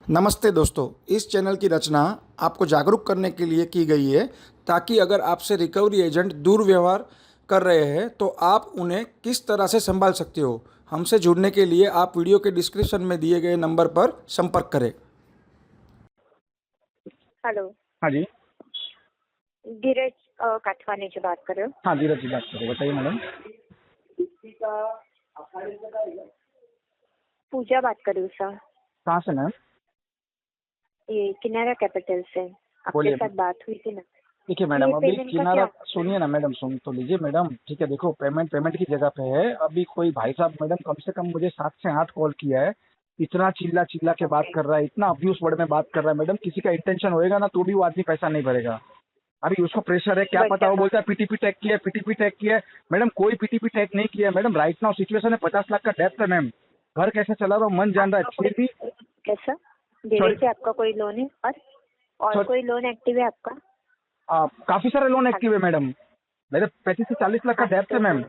नमस्ते दोस्तों, इस चैनल की रचना आपको जागरूक करने के लिए की गई है ताकि अगर आपसे रिकवरी एजेंट दुर्व्यवहार कर रहे हैं तो आप उन्हें किस तरह से संभाल सकते हो। हमसे जुड़ने के लिए आप वीडियो के डिस्क्रिप्शन में दिए गए नंबर पर संपर्क करें। हेलो। हाँ जी। धीरज काठवानी से बात कर रहे हो? हाँ, धीरज जी बात कर रहे हो, बताइए मैडम। पूजा बात कर रही हूँ सर। कहाँ से मैम? ये किनारा कैपिटल से आपके बोलिए। साथ बात हुई थी ना। देखिए मैडम, ये अभी पेमेंट का किनारा क्या? सुनिए ना मैडम, सुन तो लीजिए मैडम। ठीक है, देखो पेमेंट की जगह पे है। अभी कोई भाई साहब मैडम कम से कम मुझे 7 से 8 कॉल किया है। इतना चिल्ला चिल्ला के बात ओके। कर रहा है, इतना अब्यूज वर्ड में बात कर रहा है मैडम। किसी का इंटेंशन होएगा ना तो भी वो आदमी पैसा नहीं भरेगा। अभी उसको प्रेशर है, क्या बट पता वो बोलता है पीटीपी टैग किया, पीटीपी टैग किया है। मैडम कोई पीटीपी टैग नहीं किया है मैडम। राइट नाउ सिचुएशन है 50 लाख का डेप्थ है मैम। घर कैसे चला रहा हूँ मन जान रहा आपका है, फिर भी। कोई कैसा धीरज से आपका कोई लोन है और कोई लोन एक्टिव है आपका? काफी सारे लोन एक्टिव है मैडम। मेरे 35 से 40 लाख का हाँ, डेप्थ है मैम।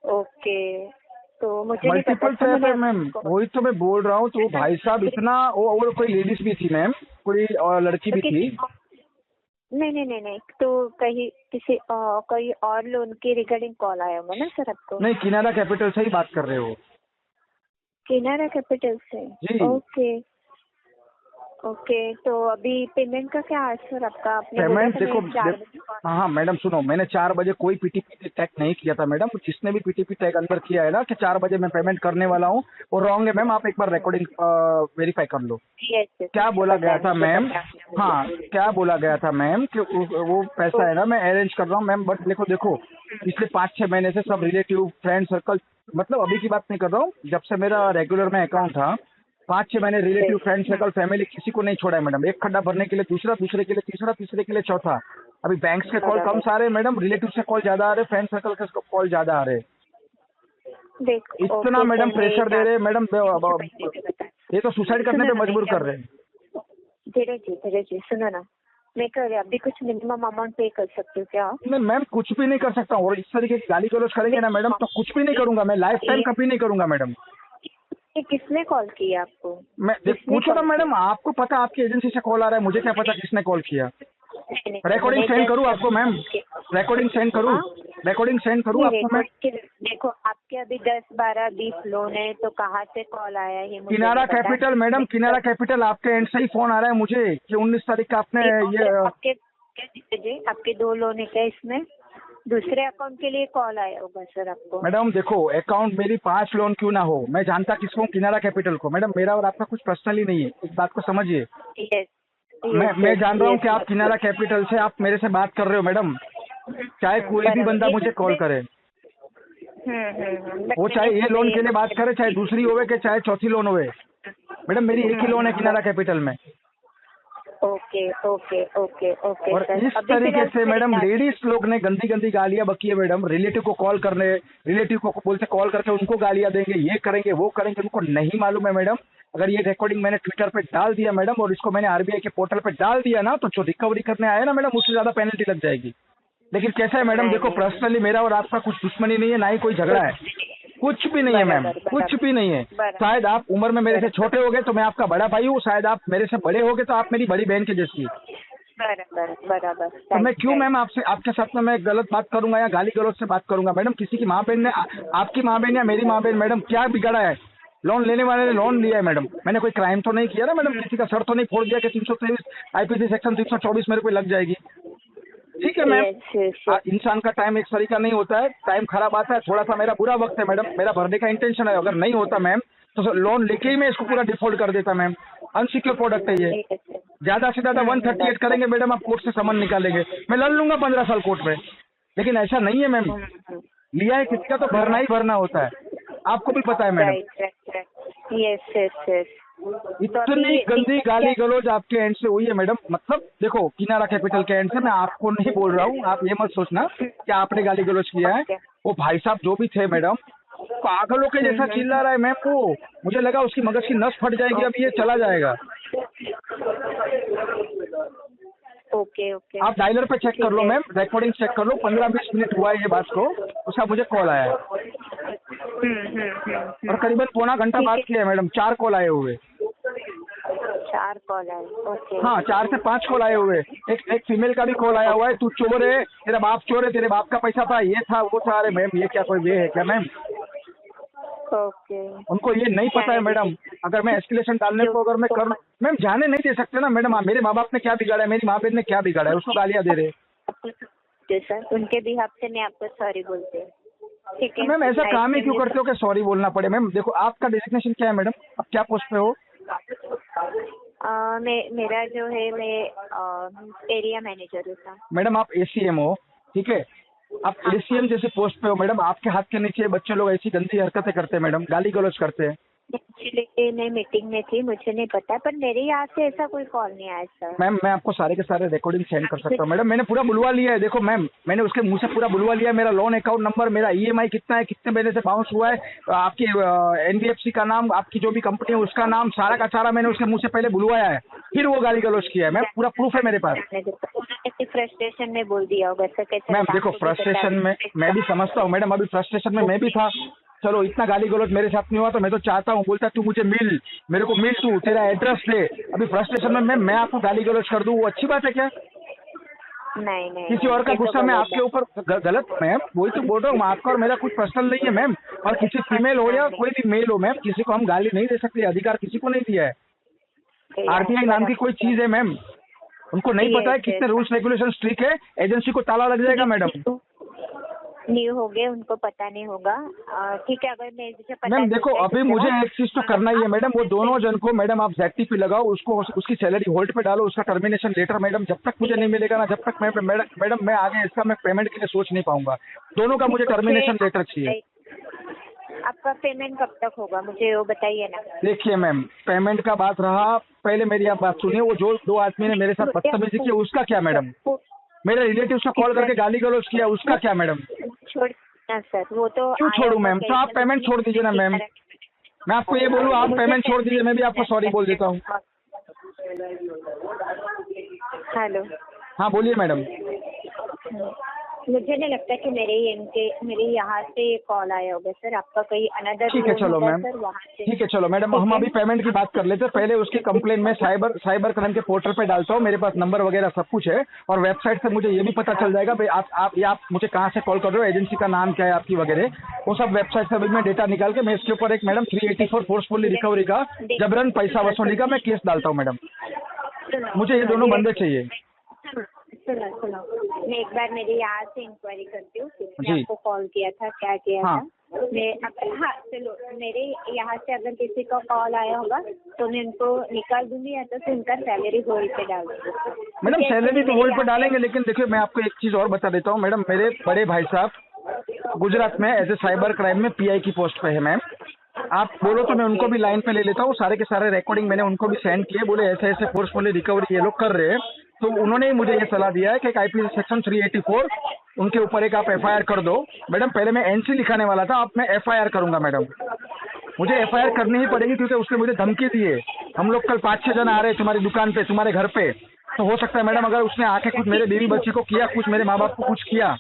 ओके। तो मुझे नहीं पता मल्टीपल था, टैप मैंने है मैम, आपको वही तो मैं बोल रहा हूँ। तो भाई साहब इतना वो कोई लेडीज भी थी मैम, कोई और लड़की तो भी थी। नहीं नहीं नहीं नहीं, तो कहीं किसी कोई और लोन के रिगार्डिंग कॉल आया होगा ना सर आपको? नहीं, किनारा कैपिटल से ही बात कर रहे हो? किनारा कैपिटल से। जी। Okay okay. तो अभी पेमेंट का क्या है सर आपका? आपने बोला पेमेंट था देखो, मैं 4 बजे कॉल। हाँ हाँ मैडम सुनो, मैंने 4 बजे कोई पीटीपी टैग नहीं किया था मैडम। जिसने भी पीटीपी टैग अंदर किया है ना कि 4 बजे मैं पेमेंट करने वाला हूँ, वो रॉन्ग है मैम। आप एक बार रिकॉर्डिंग वेरीफाई कर लो। यस यस, क्या मुझे बोला पता गया है, था मुझे मैम? पता है आपने मुझे। हाँ, क्या बोला गया था मैम कि वो पैसा है ना मैं अरेंज कर रहा हूँ मैम। बट देखो देखो, पिछले 5-6 महीने से सब रिलेटिव फ्रेंड सर्कल, मतलब अभी की बात नहीं कर रहा हूँ, जब से मेरा रेगुलर में अकाउंट था 5-6 महीने रिलेटिव फ्रेंड सर्कल फैमिली किसी को नहीं छोड़ा है मैडम। एक खड्डा भरने के लिए दूसरा, दूसरे के लिए तीसरा, तीसरे के लिए चौथा। अभी बैंक्स के कॉल कम बराबर। आ रहे हैं मैडम, रिलेटिव से कॉल ज्यादा आ रहे हैं, फ्रेंड सर्कल के कॉल ज्यादा आ रहे हैं। देखो इतना ओके मैडम सर, मैं प्रेशर दे रहे हैं मैडम, बता ये तो सुसाइड करने सुनो पे ना, मैं मजबूर क्या कर रहे हैं। धीरज जी सुनो ना। मैं कह अभी कुछ मिनिमम अमाउंट पे कर सकती हूँ क्या? नहीं मैम, कुछ भी नहीं कर सकता हूँ। और इस तरीके की गाली गलौज करेंगे ना मैडम तो कुछ भी नहीं करूंगा मैं, लाइफ टाइम कभी नहीं करूंगा मैडम। ये किसने कॉल किया आपको? मैं किसने पूछो ना कॉल मैडम, किया? आपको पता आपकी एजेंसी से कॉल आ रहा है, मुझे क्या पता किसने कॉल किया। नहीं नहीं, रिकॉर्डिंग मैंने सेंड करूँ जस्ट आपको मैम? रिकॉर्डिंग सेंड करूँ? हाँ रिकॉर्डिंग सेंड करूँ ये आपको मैं? रिकॉर्ड के देखो, आपके अभी 10 12 20 लोन है तो कहाँ से कॉल आया है ये मुझे किनारा नहीं पता। कैपिटल मैडम, किनारा कैपिटल आपके एंड से ही फोन आ रहा है मुझे कि 19 तारीख का आपने ये आपके आपके 2 लोन है क्या इसमें? दूसरे अकाउंट के लिए कॉल आया होगा सर आपको। मैडम देखो, अकाउंट मेरी 5 लोन क्यों ना हो, मैं जानता किसको हूँ, किनारा कैपिटल को। मैडम मेरा और आपका कुछ पर्सनली नहीं है, इस बात को समझिए। यस मैं जान रहा हूँ कि आप किनारा यस। कैपिटल से आप मेरे से बात कर रहे हो मैडम। चाहे कोई भी बंदा मुझे कॉल करे, वो चाहे ये लोन के लिए बात करे, चाहे दूसरी होवे के चाहे चौथी लोन होवे। मैडम मेरी एक ही लोन है किनारा कैपिटल में। ओके ओके ओके ओके और सर। इस अभी तरीके फिलहाल से मेरी मैडम बात लेडीज लोग ने गंदी गंदी गालियां बकी है मैडम। रिलेटिव को कॉल करने, रिलेटिव को बोलते कॉल करके उनको गालियां देंगे, ये करेंगे वो करेंगे। उनको नहीं मालूम है मैडम। अगर ये रिकॉर्डिंग मैंने ट्विटर पे डाल दिया मैडम और इसको मैंने आरबीआई के पोर्टल पे डाल दिया ना, तो जो रिकवरी करने आया ना मैडम, उससे ज्यादा पेनल्टी लग जाएगी। लेकिन कैसा है मैडम, नहीं देखो नहीं पर्सनली मेरा और आपका कुछ दुश्मनी नहीं है, ना ही कोई झगड़ा है, कुछ भी नहीं है मैम, बराबर कुछ भी नहीं है। बराबर शायद आप उम्र में मेरे से बराबर छोटे हो गए तो मैं आपका बड़ा भाई हूँ, शायद आप मेरे से बड़े हो गए तो आप मेरी बड़ी बहन के जैसी है। बराबर बराबर। तो मैं क्यों मैम आपसे, आपके साथ में मैं गलत बात करूंगा या गाली गलौज से बात करूंगा मैडम? किसी की माँ बहन ने आपकी माँ बहन या मेरी माँ बहन मैडम क्या बिगड़ा है? लोन लेने वाले ने लोन लिया है मैडम, मैंने कोई क्राइम तो नहीं किया ना मैडम, किसी का सर तो नहीं फोड़ दिया कि 323 आईपीसी सेक्शन 324 मेरे को लग जाएगी। ठीक है मैम, यस यस। इंसान का टाइम एक तरीका नहीं होता है, टाइम खराब आता है, थोड़ा सा मेरा बुरा वक्त है मैडम, मेरा भरने का इंटेंशन है। अगर नहीं होता मैम तो लोन लेके ही मैं इसको पूरा डिफॉल्ट कर देता मैम। अनसिक्योर प्रोडक्ट है ये। ज्यादा से ज्यादा 138 करेंगे मैडम, आप कोर्ट से समन निकालेंगे, मैं लड़ लूंगा 15 साल कोर्ट में। लेकिन ऐसा नहीं है मैम, लिया है किसका तो भरना ही भरना होता है, आपको भी पता है madam. Right right right. Yes yes yes. इतनी गंदी गाली गलौज आपके एंड से हुई है मैडम। मतलब देखो, किनारा कैपिटल के एंड से, मैं आपको नहीं बोल रहा हूँ, आप ये मत सोचना कि आपने गाली गलौज किया है। वो भाई साहब जो भी थे मैडम, पागलों के जैसा चिल्ला रहा है मैम। वो मुझे लगा उसकी मगज की नस फट जाएगी, अब ये चला जाएगा। Okay okay. आप डायलर पे चेक कर लो मैम, रिकॉर्डिंग चेक कर लो, 15-20 मिनट हुआ है ये बात को, उसका मुझे कॉल आया है और करीबन पौना घंटा बात किया है मैडम, 4 कॉल आए हुए। 4 कॉल आए, ओके। हाँ 4 से 5 कॉल आए हुए। एक फीमेल का भी कॉल आया हुआ है, तू चोर है, तेरा बाप चोर है, तेरे बाप का पैसा था, ये था वो था। अरे मैम ये क्या कोई वे है क्या मैम? ओके। उनको ये नहीं पता है मैडम। अगर मैं एस्केलेशन डालने को अगर मैं कर मैम जाने नहीं दे सकते ना मैडम। मेरे माँ बाप ने क्या बिगाड़ा है, मेरी माँ बहन ने क्या बिगाड़ा है, उसको गालियाँ दे रहे। सर उनके बिहाफ से मैं आपको सॉरी बोलते हैं, ठीक है? मैम ऐसा काम ही लाइफ क्यों में करते हो कि सॉरी बोलना पड़े? मैम देखो आपका डेजिग्नेशन क्या है मैडम? आप क्या पोस्ट पे हो? मेरा जो है, मैं एरिया मैनेजर हूँ सर। मैडम आप एसीएम हो, ठीक है? आप एसीएम जैसे पोस्ट पे हो मैडम, आपके हाथ के नीचे बच्चे लोग ऐसी गंदी हरकतें करते हैं मैडम, गाली गलौज करते हैं। एक्चुअली मैं मीटिंग में थी, मुझे नहीं पता, पर मेरे यहाँ से ऐसा कोई कॉल नहीं आया सर। मैम मैं आपको सारे के सारे रिकॉर्डिंग सेंड कर सकता हूँ मैडम। मैंने पूरा बुलवा लिया है, देखो मैम मैंने उसके मुंह से पूरा बुलवा लिया है। मेरा लोन अकाउंट नंबर, मेरा ईएमआई कितना है, कितने महीने से बाउंस हुआ है, आपकी एनबीएफसी का नाम, आपकी जो भी कंपनी है उसका नाम, सारा का सारा मैंने उसके मुंह से पहले बुलवाया है, फिर वो गाली गलौज किया है मैम। पूरा प्रूफ है मेरे पास। उन्होंने फ्रस्ट्रेशन में बोल दिया होगा सर, कैसे? मैम देखो फ्रस्ट्रेशन में मैं भी समझता हूँ मैडम, अभी फ्रस्ट्रेशन में मैं भी था। चलो इतना गाली गलौज मेरे साथ नहीं हुआ तो मैं तो चाहता हूँ, बोलता तू मुझे मिल, मेरे को मिल, तू तेरा एड्रेस दे। अभी फ्रस्ट्रेशन में मैं आपको गाली गलौज कर दूँ, वो अच्छी बात है क्या? नहीं नहीं, किसी और का ये तो गुस्सा मैं गलत आपके ऊपर गलत मैम, वही तो बोल रहा हूँ, आपका और मेरा कुछ पर्सनल नहीं है मैम। और किसी फीमेल हो या कोई भी मेल हो मैम, किसी को हम गाली नहीं दे सकते, अधिकार किसी को नहीं दिया है। आरटीआई नाम की कोई चीज है मैम, उनको नहीं पता है कितने रूल्स रेगुलेशन स्ट्रिक्ट है, एजेंसी को ताला लग जाएगा मैडम। न्यू हो गए, उनको पता नहीं होगा। ठीक है, अगर मैं मुझे पता मैम देखो चलता है अभी तो मुझे क्या? एक चीज तो करना ही है मैडम, वो दोनों जन को मैडम आप ZT पे लगाओ, उसको उसकी सैलरी होल्ड पे डालो, उसका टर्मिनेशन लेटर मैडम जब तक मुझे नहीं मिलेगा ना, जब तक मैडम मैं आगे इसका मैं पेमेंट के लिए सोच नहीं पाऊंगा। दोनों का मुझे टर्मिनेशन लेटर चाहिए। आपका पेमेंट कब तक होगा, मुझे वो बताइए ना। देखिए मैम पेमेंट का बात रहा, पहले मेरी आप बात सुनिए। वो जो 2 आदमी ने मेरे साथ बदतमीजी की उसका क्या मैडम? मेरे रिलेटिव्स को कॉल करके गाली गलौज किया उसका क्या मैडम? छोड़ सर, वो तो क्यों छोड़ू मैम? तो आप पेमेंट छोड़ दीजिए ना मैम। मैं आपको ये बोलूँ आप पेमेंट छोड़ दीजिए, मैं भी आपको सॉरी बोल देता हूँ। हेलो, हाँ बोलिए मैडम। मुझे नहीं लगता कि मेरे यहाँ से कॉल आया होगा सर, आपका कहीं अनदर। ठीक है चलो मैम, सर वहाँ से। ठीक है चलो मैडम, हम अभी पेमेंट की बात कर लेते हैं। पहले उसकी कंप्लेन में साइबर क्राइम के पोर्टल पे डालता हूँ, मेरे पास नंबर वगैरह सब कुछ है, और वेबसाइट से मुझे ये भी पता चल जाएगा भाई आप मुझे कहाँ से कॉल कर रहे हो, एजेंसी का नाम क्या है आपकी वगैरह, वो सब वेबसाइट से अभी मैं डेटा निकाल के मैं इसके ऊपर एक मैडम 384 फोर्सफुली रिकवरी का, जबरन पैसा वसूली का मैं केस डालता हूँ मैडम। मुझे ये दोनों बंदे चाहिए। सुनो, मैं एक बार मेरे यहाँ से इंक्वायरी करती हूँ, किसने जी। आपको कॉल किया था, क्या किया हाँ। था। हाँ चलो, मेरे यहाँ से अगर किसी का कॉल आया होगा तो मैं उनको निकाल दूंगी, या तो फिर उनका सैलरी होल्ड पे डाल दूंगी। मैडम सैलरी तो होल्ड पे डालेंगे, लेकिन देखिए मैं आपको एक चीज़ और बता देता हूँ मैडम, मेरे बड़े भाई साहब गुजरात में एज ए साइबर क्राइम में PI की पोस्ट पे है मैम। आप बोलो तो मैं उनको भी लाइन पे ले लेता हूँ, सारे के सारे रिकॉर्डिंग मैंने उनको भी सेंड किए, बोले ऐसे ऐसे फोर्सफुली रिकवरी ये लोग कर रहे हैं। तो उन्होंने ही मुझे ये सलाह दिया है कि IPC सेक्शन 384 उनके ऊपर एक आप FIR कर दो। मैडम पहले मैं NC लिखाने वाला था, अब मैं FIR करूंगा मैडम। मुझे FIR करनी ही पड़ेगी क्योंकि उसने मुझे धमकी दी है, हम लोग कल 5-6 जन आ रहे हैं तुम्हारी दुकान पे, तुम्हारे घर पे, तो हो सकता है मैडम अगर उसने आके कुछ मेरे बीवी बच्चे को किया, कुछ मेरे माँ बाप को कुछ किया।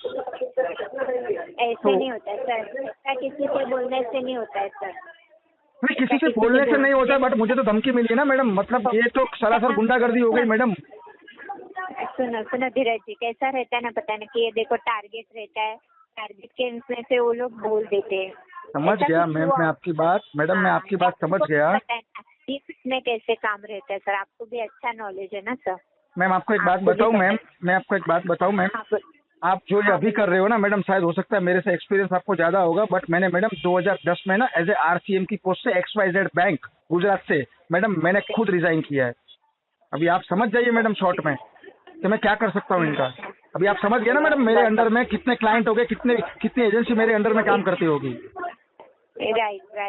ऐसे नहीं होता है सर, ऐसा किसी से बोलने से नहीं होता है सर। नहीं किसी से बोलने से नहीं होता है, बट मुझे तो धमकी मिली है ना मैडम, मतलब ये तो सरासर गुंडागर्दी हो गई मैडम। सुनो धीरज जी, कैसा रहता है ना, पता नहीं कि ये देखो टारगेट रहता है, टारगेट के इसमें से वो लोग बोल देते हैं। समझ गया मैम मैं आपकी बात, मैडम मैं आपकी बात समझ गया। इसमें कैसे काम रहता है सर, आपको भी अच्छा नॉलेज है ना सर। मैम आपको एक बात बताऊं मैम, मैं आपको एक बात बताऊं मैम, आप जो ये अभी कर रहे हो ना मैडम, शायद हो सकता है मेरे से एक्सपीरियंस आपको ज़्यादा होगा, बट मैंने मैडम 2010 में ना एज ए RCM की पोस्ट से XYZ बैंक गुजरात से मैडम मैंने खुद रिजाइन किया है। अभी आप समझ जाइए मैडम शॉर्ट में कि मैं क्या कर सकता हूँ इनका। अभी आप समझ गए ना मैडम मेरे अंडर में कितने क्लाइंट हो गए, कितनी एजेंसी मेरे अंडर में काम करती होगी। राइट।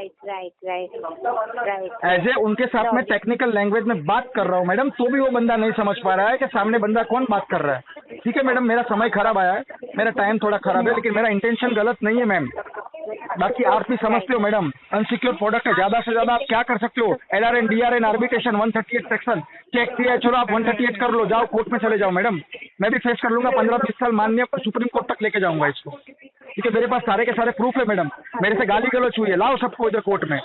एज ए उनके साथ में टेक्निकल लैंग्वेज में बात कर रहा हूँ मैडम, तो भी वो बंदा नहीं समझ पा रहा है कि सामने बंदा कौन बात कर रहा है। ठीक है मैडम, मेरा समय खराब आया है, मेरा टाइम थोड़ा खराब है, लेकिन मेरा इंटेंशन गलत नहीं है मैम। बाकी आप भी समझते हो मैडम, अनसिक्योर प्रोडक्ट है, ज्यादा से ज्यादा आप क्या कर सकते हो, LRN DRN arbitration 138 section check किया है, चलो आप 138 कर लो, जाओ कोर्ट में चले जाओ मैडम, मैं भी फेस कर लूंगा 15-20 साल, माननीय सुप्रीम कोर्ट तक लेके जाऊंगा इसको। ठीक है, मेरे पास सारे के सारे प्रूफ है मैडम, मेरे से गाली गलौज हुई है, लाओ सबको इधर कोर्ट में।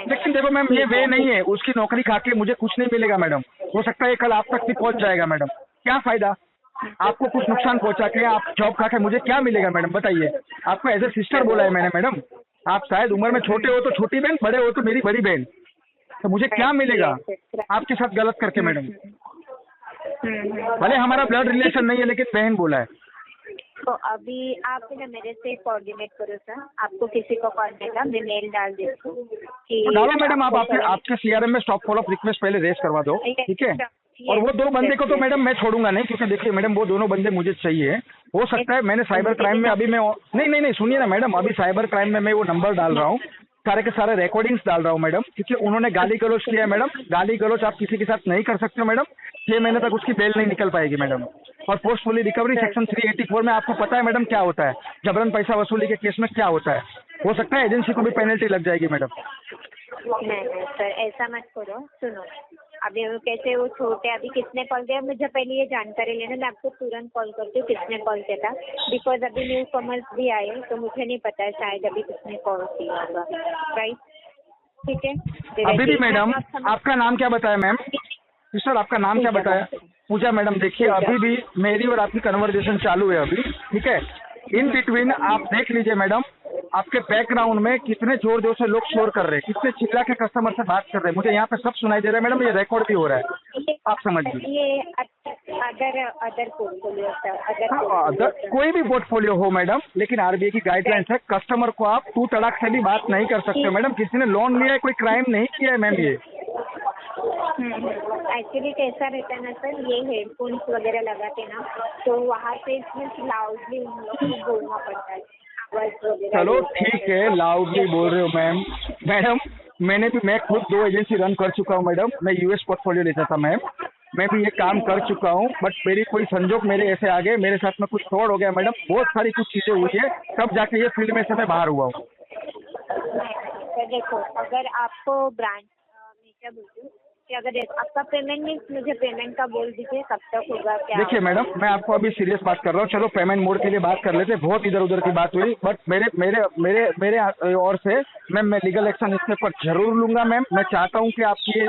लेकिन देखो मैम, ये वे नहीं है, उसकी नौकरी खा के मुझे कुछ नहीं मिलेगा मैडम। हो सकता है कल आप तक भी पहुंच जाएगा मैडम, क्या फायदा? आपको कुछ नुकसान पहुंचा के आप जॉब खा के मुझे क्या मिलेगा मैडम, बताइए। आपको एज ए सिस्टर बोला है मैंने मैडम। आप शायद उम्र में छोटे हो तो छोटी बहन, बड़े हो तो मेरी बड़ी बहन, तो मुझे क्या मिलेगा आपके साथ गलत करके मैडम? भले हमारा ब्लड रिलेशन नहीं है, लेकिन बहन बोला है। तो अभी आप ना मेरे से कोऑर्डिनेट करो सर, आपको किसी को कॉल देगा, मैं मेल डाल देती हूँ कि डालो मैडम, आप आपके सीआरएम में स्टॉप फॉलो रिक्वेस्ट पहले रेज करवा दो, ठीक है? और वो 2 बंदे को तो मैडम मैं छोड़ूंगा नहीं, क्योंकि देखिए मैडम, वो दोनों बंदे मुझे चाहिए। हो सकता है मैंने साइबर क्राइम में अभी मैं नहीं सुनिए ना मैडम, अभी साइबर क्राइम में मैं वो नंबर डाल रहा हूँ, सारे के सारे रिकॉर्डिंग्स डाल रहा हूँ मैडम, क्योंकि उन्होंने गाली गलौज किया है मैडम। गाली गलौज आप किसी के साथ नहीं कर सकते हो मैडम, 6 महीने तक उसकी बेल नहीं निकल पाएगी मैडम। और पोस्टफुली रिकवरी सेक्शन 384 में आपको पता है मैडम क्या होता है, जबरन पैसा वसूली के केस में क्या होता है। हो सकता है एजेंसी को भी पेनल्टी लग जाएगी मैडम। नहीं सर, ऐसा मत करो। सुनो, अभी वो कैसे वो छोटे, अभी किसने कॉल किया मुझे पहले ये जानकारी लेना, मैं आपको तुरंत कॉल करती हूँ किसने कॉल किया था, बिकॉज अभी न्यू कॉमर्स भी आए तो मुझे नहीं पता है, शायद अभी किसने कॉल किया होगा, राइट? ठीक है, अभी भी मैडम, आपका नाम क्या बताया मैम? सर आपका नाम क्या बताया? पूजा मैडम। देखिए अभी भी मेरी और आपकी कन्वर्सेशन चालू है अभी, ठीक है? इन बिटवीन आप देख लीजिए मैडम, आपके बैकग्राउंड में कितने जोर जोर से लोग शोर कर रहे हैं, कितने चिल्ला के कस्टमर से बात कर रहे हैं, मुझे यहाँ पे सब सुनाई दे रहा है मैडम, ये रिकॉर्ड भी हो रहा है, आप समझिए। ये अदर पोर्टफोलियो सर, अदर कोई भी पोर्टफोलियो हो मैडम, लेकिन आरबीआई की गाइडलाइंस है, कस्टमर को आप तू तड़ाक से भी बात नहीं कर सकते मैडम। किसी ने लोन लिया है, कोई क्राइम नहीं किया है मैम ये। एक्चुअली कैसा रहता है ना सर, ये हेडफोन्स वगैरह लगाते ना, तो वहाँ पे लाउडली उन लोग को बोलना पड़ता है, आवाज वगैरह। चलो ठीक है, लाउडली बोल रहे हो मैम। मैडम मैं खुद 2 एजेंसी रन कर चुका हूँ मैडम, मैं यूएस पोर्टफोलियो लेता था मैम, मैं भी ये काम कर चुका हूँ, बट मेरी कोई संजोग मेरे ऐसे आ गए, मेरे साथ में कुछ फ्रॉड हो गया मैडम, बहुत सारी कुछ चीज़ें हुई है, तब जाके ये फील्ड में से मैं बाहर हुआ हूँ। सर देखो, अगर आपको ब्रांच, मैं क्या बोलती हूँ कि अगर आपका पेमेंट नहीं, मुझे पेमेंट का बोल दीजिए, कब तक होगा क्या? देखिए मैडम, मैं आपको अभी सीरियस बात कर रहा हूँ, चलो पेमेंट मोड के लिए बात कर लेते, बहुत इधर उधर की बात हुई, बट मेरे ओर से मैम मैं लीगल एक्शन इसके ऊपर जरूर लूंगा मैम। मैं चाहता हूँ कि आपकी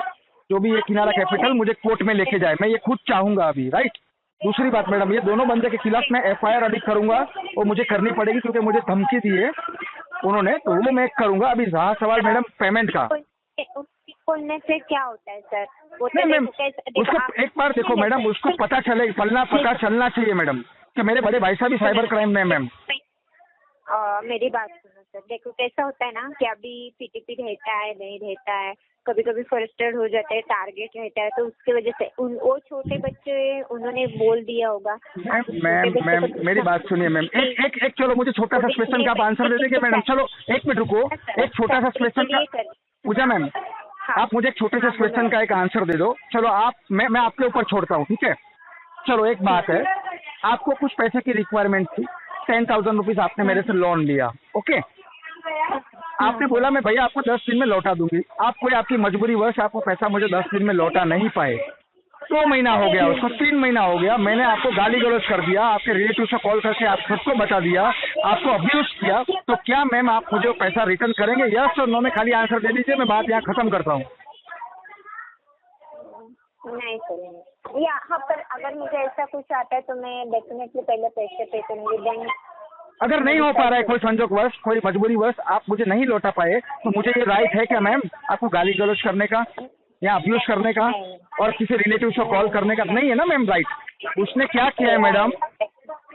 जो भी ये किनारा कैपिटल मुझे कोर्ट में लेके जाए, मैं ये खुद चाहूंगा अभी, राइट? दूसरी बात मैडम, ये दोनों बंदे के खिलाफ मैं FIR अभी करूंगा, वो मुझे करनी पड़ेगी क्योंकि मुझे धमकी दी है उन्होंने, तो वो मैं करूंगा। अभी रहा सवाल मैडम पेमेंट का, बोलने से क्या होता है सर? वो नहीं मैम, उसको एक बार देखो मैडम, उसको पता चलना चाहिए मैडम कि मेरे बड़े भाई साहब भी साइबर क्राइम में मैम। मेरी बात सुनो सर, देखो कैसा होता है ना कि अभी PTP रहता है, नहीं रहता है, कभी कभी फ्रस्ट्रेट हो जाता है, टारगेट रहता है, तो उसकी वजह से वो छोटे बच्चे उन्होंने बोल दिया होगा। मैम मेरी बात सुनिए मैम, एक चलो मुझे छोटा सा क्वेश्चन का आप आंसर दे देंगे मैडम? चलो 1 मिनट रुको, एक छोटा सा क्वेश्चन का, पूजा मैम आप मुझे एक छोटे से क्वेश्चन का एक आंसर दे दो। चलो मैं आपके ऊपर छोड़ता हूँ, ठीक है? चलो एक बात है, आपको कुछ पैसे की रिक्वायरमेंट थी, 10,000 रुपीज आपने मेरे से लोन लिया, ओके? आपने बोला मैं भैया आपको 10 दिन में लौटा दूंगी, आप कोई आपकी मजबूरी वश आपको पैसा मुझे 10 दिन में लौटा नहीं पाए, 2 महीना हो गया, उसको 3 महीना हो गया, मैंने आपको गाली गलौज कर दिया, आपके रिलेटिव से कॉल करके आप सबको बता दिया, आपको अब्यूज किया, तो क्या मैम आप मुझे पैसा रिटर्न करेंगे? यस और नो में खाली आंसर दे दीजिए, मैं बात यहाँ खत्म करता हूँ। नहीं सर, यहाँ पर अगर मुझे ऐसा कुछ आता है तो मैं डेफिनेटली पहले पैसे पे करूँगी, देन अगर नहीं हो पा रहा है कोई संजोगवश, कोई मजबूरीवश आप मुझे नहीं लौटा पाए, तो मुझे ये राइट है क्या मैम आपको गाली गलौज करने का या अब्यूज करने का और किसी रिलेटिव को कॉल करने का? नहीं है ना मैम, राइट? उसने क्या किया है मैडम,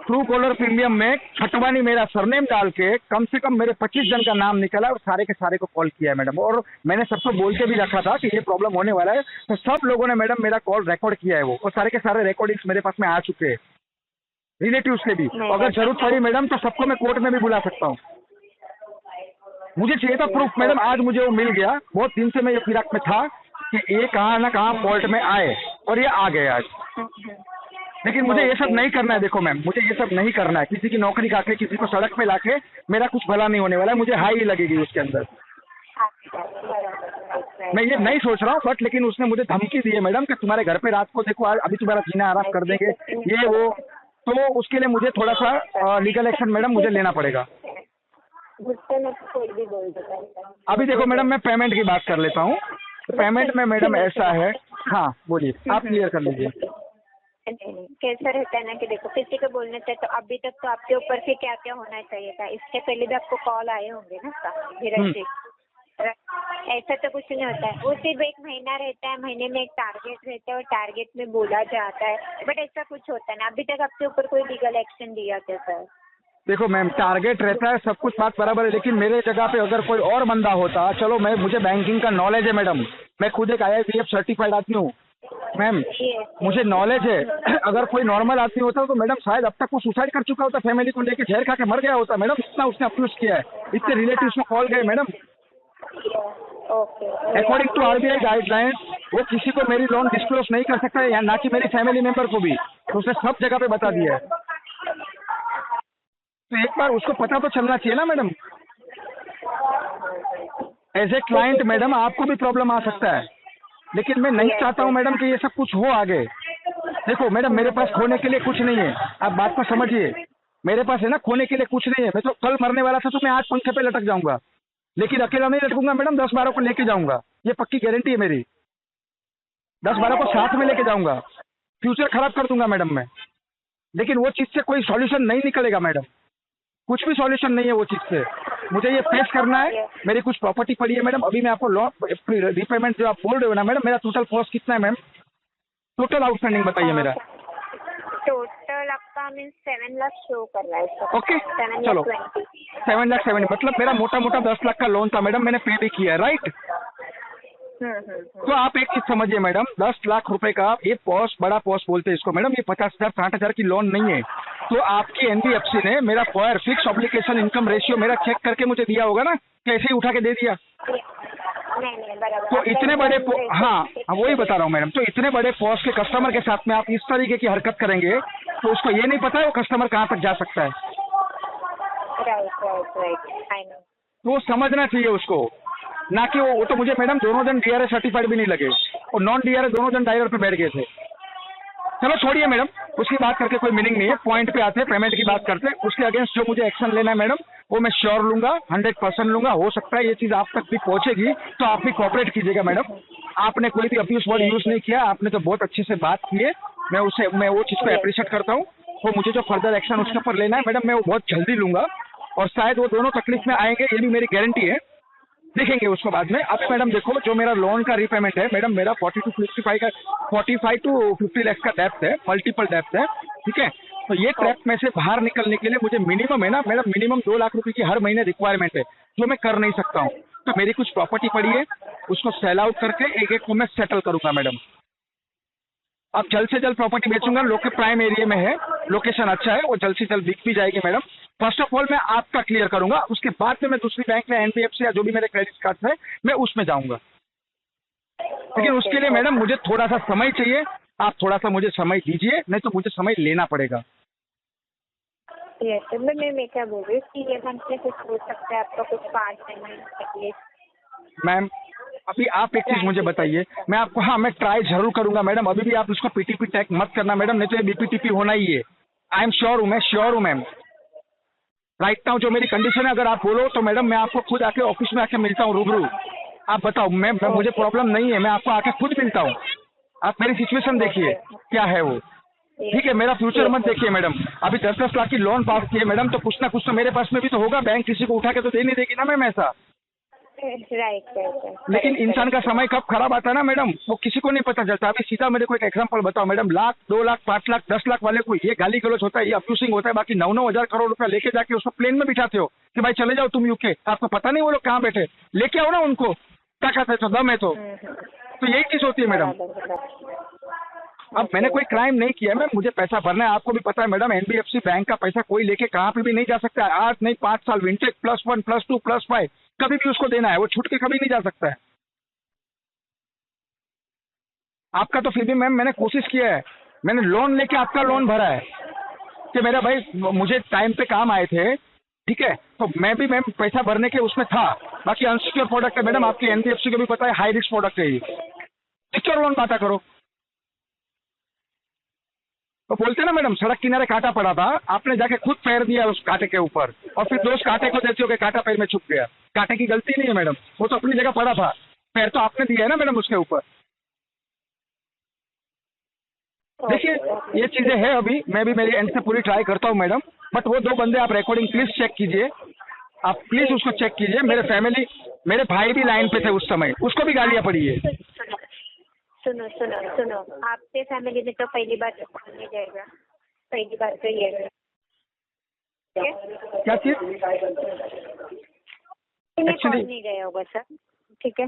ट्रू कॉलर प्रीमियम में छटवानी मेरा सरनेम डाल के कम से कम मेरे 25 जन का नाम निकला और सारे के सारे को कॉल किया है मैडम, और मैंने सबको बोल के भी रखा था कि ये प्रॉब्लम होने वाला है, तो सब लोगों ने मैडम मेरा कॉल रिकॉर्ड किया है वो, और सारे के सारे रिकॉर्डिंग्स मेरे पास में आ चुके हैं, रिलेटिव्स के भी। अगर जरूरत पड़ी मैडम तो सबको मैं कोर्ट में भी बुला सकता हूँ। मुझे चाहिए था प्रूफ मैडम, आज मुझे वो मिल गया, बहुत दिन से मैं ये फिराक में था कि ये कहाँ ना कहाँ कोर्ट में आए और ये आ गए आज। लेकिन मुझे ये सब नहीं करना है, देखो मैम मुझे ये सब नहीं करना है, किसी की नौकरी खाके किसी को सड़क पे लाके मेरा कुछ भला नहीं होने वाला है, मुझे हाई ही लगेगी उसके अंदर। मैं ये नहीं सोच रहा हूँ, बट लेकिन उसने मुझे धमकी दी है मैडम कि तुम्हारे घर पे रात को देखो अभी तुम्हारा जीना आराम कर देंगे ये वो, तो उसके लिए मुझे थोड़ा सा लीगल एक्शन मैडम मुझे लेना पड़ेगा। मुझसे ना कोई भी बोल देता है। अभी देखो मैडम, मैं पेमेंट की बात कर लेता हूँ। तो पेमेंट में मैडम ऐसा है, हाँ बोलिए, आप क्लियर कर लीजिए। नहीं, कैसा रहता है ना कि देखो किसी को बोलने से तो अभी तक तो आपके ऊपर से क्या क्या होना चाहिए था, इससे पहले भी आपको कॉल आए होंगे ना धीरज जी। ऐसा तो कुछ नहीं होता है, वो सिर्फ एक महीना रहता है, महीने में एक टारगेट रहता है और टारगेट में बोला जाता है, बट ऐसा कुछ होता है ना। अभी तक आपके ऊपर कोई लीगल एक्शन लिया क्या सर? देखो मैम, टारगेट रहता है, सब कुछ बात बराबर है, लेकिन मेरे जगह पे अगर कोई और बंदा होता, चलो मुझे बैंकिंग का नॉलेज है मैडम, मैं खुद एक IIPF सर्टिफाइड आदमी हूँ मैम, मुझे नॉलेज है। अगर कोई नॉर्मल आदमी होता तो मैडम शायद अब तक वो सुसाइड कर चुका होता, फैमिली को लेके जहर खा के मर गया होता मैडम, इतना उसने अब्यूज किया है, इतने रिलेटिव्स में कॉल गए madam. Okay, according to RBI guidelines वो किसी को मेरी लोन डिस्क्लोज नहीं कर सकता है, या ना कि मेरी फैमिली मेंबर को भी, तो उसने सब जगह पे बता दिया है। तो एक बार उसको पता तो चलना चाहिए ना madam. As a client madam आपको भी प्रॉब्लम आ सकता है, लेकिन मैं नहीं चाहता हूँ मैडम कि ये सब कुछ हो आगे। देखो मैडम, मेरे पास खोने के लिए कुछ नहीं है, आप बात को समझिए, मेरे पास है ना खोने के लिए कुछ नहीं है। मैं तो कल मरने वाला था तो मैं आज पंखे पे लटक जाऊंगा, लेकिन अकेला नहीं लटकूंगा मैडम, 10-12 को लेके जाऊंगा, ये पक्की गारंटी है मेरी। 10-12 को साथ में लेके जाऊंगा, फ्यूचर खराब कर दूंगा मैडम मैं, लेकिन वो चीज से कोई सॉल्यूशन नहीं निकलेगा मैडम, कुछ भी सॉल्यूशन नहीं है वो चीज से। मुझे ये फेस करना है, मेरी कुछ प्रॉपर्टी पड़ी है मैडम, अभी मैं आपको लोन रीपेमेंट जो आप बोल रहे हो ना मैडम, मेरा टोटल कॉस्ट कितना है मैम, टोटल आउटस्टैंडिंग बताइए मेरा। टोटल आपका मीन्स 7 लाख शो कर रहा है सर। ओके, 7 चलो लाख 20। 7 लाख 7, मतलब मेरा मोटा मोटा 10 लाख का लोन था मैडम, मैंने पे भी किया है, राइट। तो आप एक चीज समझिए मैडम, 10 लाख रुपए का ये पॉस्ट, बड़ा पॉस्ट बोलते हैं इसको मैडम, ये 50,000 60,000 की लोन नहीं है। तो आपकी NBFC ने मेरा for fix obligation income ratio मेरा चेक करके मुझे दिया होगा ना, कैसे ही उठा के दे दिया। नहीं बराबर। तो इतने बड़े हाँ वही बता रहा हूँ मैडम, तो इतने बड़े पोस्ट के कस्टमर के साथ में आप इस तरीके की हरकत करेंगे तो उसको ये नहीं पता है वो कस्टमर कहाँ तक जा सकता है। Right I know. तो वो समझना चाहिए उसको, ना कि वो तो मुझे मैडम दोनों जन DRA सर्टिफाइड भी नहीं लगे और नॉन DRA दोनों जन डायलर पे बैठ गए थे। चलो छोड़िए मैडम, उसकी बात करके कोई मीनिंग नहीं है, पॉइंट पे आते हैं, पेमेंट की बात करते हैं। उसके अगेंस्ट जो मुझे एक्शन लेना है मैडम वो मैं श्योर लूंगा, 100% लूंगा। हो सकता है ये चीज़ आप तक भी पहुंचेगी तो आप भी कोऑपरेट कीजिएगा मैडम। आपने कोई भी अब्यूज वर्ड यूज़ नहीं किया, आपने तो बहुत अच्छे से बात की है, मैं वो चीज़ को अप्रिशिएट करता हूँ। वो मुझे जो फर्दर एक्शन उसके ऊपर लेना है मैडम मैं वो बहुत जल्दी लूंगा, और शायद वो दोनों तकलीफ में आएंगे, ये भी मेरी गारंटी है, देखेंगे उसको बाद में। अब मैडम देखो, जो मेरा लोन का रीपेमेंट है मैडम, मेरा 45 to 50 लाख का डेप्थ है, मल्टीपल डेप्थ है, ठीक है। तो ये ट्रैप में से बाहर निकलने के लिए मुझे मिनिमम है ना मैडम, मिनिमम 2 लाख रुपए की हर महीने रिक्वायरमेंट है, जो मैं कर नहीं सकता हूँ। तो मेरी कुछ प्रॉपर्टी पड़ी है, उसको सेल आउट करके एक को मैं सेटल करूंगा मैडम। अब जल्द से जल्द प्रॉपर्टी बेचूंगा, प्राइम एरिया में है, लोकेशन अच्छा है, वो जल्द से जल्द बिक भी जाएगी मैडम। फर्स्ट ऑफ ऑल मैं आपका क्लियर करूंगा, उसके बाद में मैं दूसरी बैंक में NBFC या जो भी मेरे क्रेडिट कार्ड है मैं उसमें जाऊंगा। लेकिन उसके लिए मैडम मुझे थोड़ा सा समय चाहिए, आप थोड़ा सा मुझे समय दीजिए, नहीं तो मुझे समय लेना पड़ेगा। यस मैं क्या बोल रही हूँ कि ये मंथ में कुछ हो सकता है आपका, कुछ 5 दिन एटलीस्ट। मैम अभी आप एक चीज मुझे बताइए, मैं आपको, हाँ मैं ट्राई जरूर करूंगा मैडम, अभी भी आप उसको PTP टैग मत करना मैडम, नहीं तो ये BPTP होना ही है। आई एम श्योर हूँ, मैं श्योर हूँ मैम। राइट नाउ जो मेरी कंडीशन है, अगर आप बोलो तो मैडम मैं आपको खुद आके ऑफिस में आके मिलता हूँ रूबरू। आप बताओ, मैं मुझे प्रॉब्लम नहीं है, मैं आपको आके खुद मिलता हूँ। आप मेरी सिचुएशन देखिए क्या है वो, ठीक है। मेरा फ्यूचर मत देखिए मैडम। अभी 10-10 लाख की लोन पास की है मैडम, तो कुछ ना कुछ तो मेरे पास में भी तो होगा, बैंक किसी को उठा के तो दे नहीं देगी ना मैम ऐसा। राइट। लेकिन इंसान का समय कब खराब आता है ना मैडम, वो किसी को नहीं पता चलता। अभी सीधा मेरे को एक एग्जांपल बताओ मैडम, 1 लाख 2 लाख 5 लाख 10 लाख वाले को ये गाली गलौज होता है, ये अब्यूसिंग होता है, बाकी 9-9 हजार करोड़ रुपया लेके जाके उसको प्लेन में बिठाते हो कि भाई चले जाओ तुम UK, आपको पता नहीं वो लोग कहाँ बैठे, लेके आओ ना उनको, ताकत है तो दम है तो यही चीज होती है मैडम। अब मैंने कोई क्राइम नहीं किया मैम, मुझे पैसा भरना है, आपको भी पता है मैडम, NBFC बैंक का पैसा कोई लेके कहाँ पे भी नहीं जा सकता है। आज नहीं 5 साल विंटेज +1 +2 +5 कभी भी उसको देना है, वो छूट के कभी नहीं जा सकता है। आपका तो फिर भी मैम मैंने कोशिश किया है, मैंने लोन लेके आपका लोन भरा है कि मेरा भाई मुझे टाइम पे काम आए थे, ठीक है, तो मैं भी मैम पैसा भरने के उसमें था। बाकी अनसिक्योर प्रोडक्ट है मैडम, आपकी NBFC को भी पता है, हाई रिस्क प्रोडक्ट है ये। सिक्योर लोन बात करो, तो बोलते हैं ना मैडम, सड़क किनारे कांटा पड़ा था, आपने जाके खुद पैर दिया उस कांटे के ऊपर और फिर दोस्त कांटे को देते हो कि कांटा पैर में छुप गया। कांटे की गलती नहीं है मैडम, वो तो अपनी जगह पड़ा था, पैर तो आपने दिया है ना मैडम उसके ऊपर। देखिए ये चीजें हैं, अभी मैं भी मेरी एंड से पूरी ट्राई करता हूँ मैडम, बट वो 2 बंदे आप रिकॉर्डिंग प्लीज चेक कीजिए, आप प्लीज उसको चेक कीजिए। मेरे भाई भी लाइन पे थे उस समय, उसको भी गालियां पड़ी है। सुनो, आपके फैमिली में तो पहली बात तो कॉल नहीं जाएगा, पहली बात तो ये है। क्या चीज? कॉल नहीं गया होगा सर, ठीक है।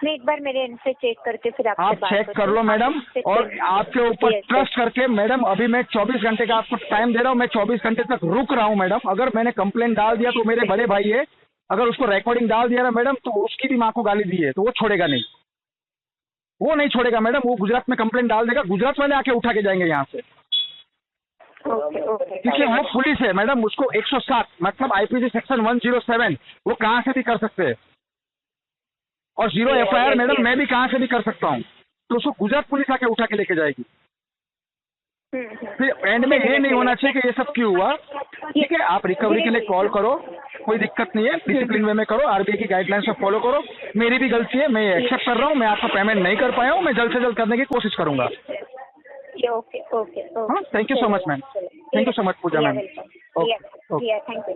मैं एक बार मेरे एंड से चेक करके फिर आपसे आप बात चेक कर लो मैडम, और आपके ऊपर ट्रस्ट करके मैडम अभी मैं 24 घंटे का आपको टाइम दे रहा हूँ, मैं 24 घंटे तक रुक रहा हूँ मैडम। अगर मैंने कंप्लेंट डाल दिया तो मेरे बड़े भाई है, अगर उसको रिकॉर्डिंग डाल दिया ना मैडम तो उसकी भी माँ को गाली दी है, तो वो छोड़ेगा नहीं, वो नहीं छोड़ेगा मैडम। वो गुजरात में कंप्लेंट डाल देगा, गुजरात वाले आके उठा के जाएंगे यहाँ से, क्योंकि वो पुलिस है मैडम। उसको 107 मतलब आईपीसी सेक्शन 107 वो कहाँ से भी कर सकते हैं, और 0 FIR मैडम मैं भी कहाँ से भी कर सकता हूँ, तो उसको गुजरात पुलिस आके उठा के लेके जाएगी। फिर एंड में ये नहीं होना चाहिए कि ये सब क्यों हुआ। ठीक है, आप रिकवरी के लिए कॉल करो, कोई दिक्कत नहीं है, डिसिप्लिन वे में करो, आरबीआई की गाइडलाइंस को फॉलो करो। मेरी भी गलती है, मैं एक्सेप्ट कर रहा हूँ, मैं आपका पेमेंट नहीं कर पाया हूँ, मैं जल्द से जल्द करने की कोशिश करूंगा। ओके। हाँ, thank you so much ma'am, thank you so much Pooja ma'am. Okay, thank you.